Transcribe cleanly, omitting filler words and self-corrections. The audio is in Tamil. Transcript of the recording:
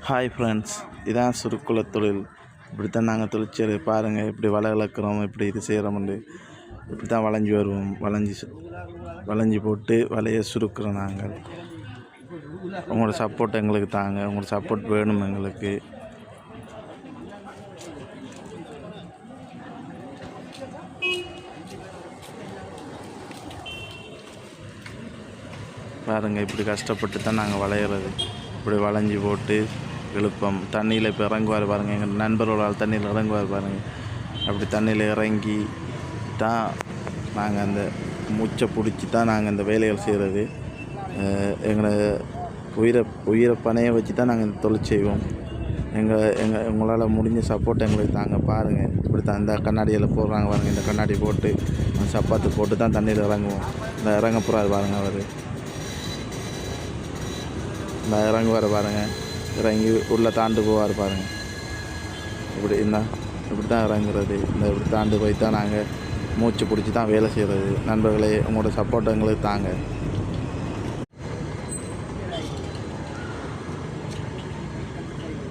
ஹாய் ஃப்ரெண்ட்ஸ், இதான் சுருக்குல தொழில். இப்படித்தான் நாங்கள் தொழிற்சேரி பாருங்கள், இப்படி வலை இழக்கிறோம், இப்படி இது செய்கிறோம்ண்டு இப்படி தான் வளைஞ்சி வருவோம். வளைஞ்சி போட்டு வலையை சுருக்கிறோம். நாங்கள் உங்களோட சப்போர்ட் எங்களுக்கு தாங்க, உங்களோட சப்போர்ட் வேணும் எங்களுக்கு. பாருங்கள், இப்படி கஷ்டப்பட்டு தான் நாங்கள் வளையிறது. இப்படி வளைஞ்சி போட்டு இழுப்போம். தண்ணியில் இப்போ இறங்குவார் பாருங்கள், எங்கள் நண்பர்களால் தண்ணியில் இறங்குவார் பாருங்கள். அப்படி தண்ணியில் இறங்கி தான் நாங்கள் அந்த மூச்சை பிடிச்சி தான் நாங்கள் இந்த வேலைகள் செய்கிறது. எங்களை உயிரை பணையை வச்சு தான் நாங்கள் இந்த தொழில் செய்வோம். உங்களால் முடிஞ்ச சப்போர்ட் எங்களுக்கு தாங்க. பாருங்கள், இப்படி தான் இந்த கண்ணாடியில் போடுறாங்க பாருங்கள். இந்த கண்ணாடி போட்டு சப்பாத்து போட்டு தான் தண்ணியில் இறங்குவோம். இந்த இறங்க போகிறாரு பாருங்கள், அவர் இந்த இறங்குவார் பாருங்கள். இறங்கி உள்ளே தாண்டு போவார் பாருங்கள். இப்படி தான் இறங்குறது. இப்படி தாண்டு போய் தான் நாங்கள் மூச்சு பிடிச்சி தான் வேலை செய்கிறது. நண்பர்களே, உங்களோட சப்போர்ட் எங்களுக்கு தாங்க.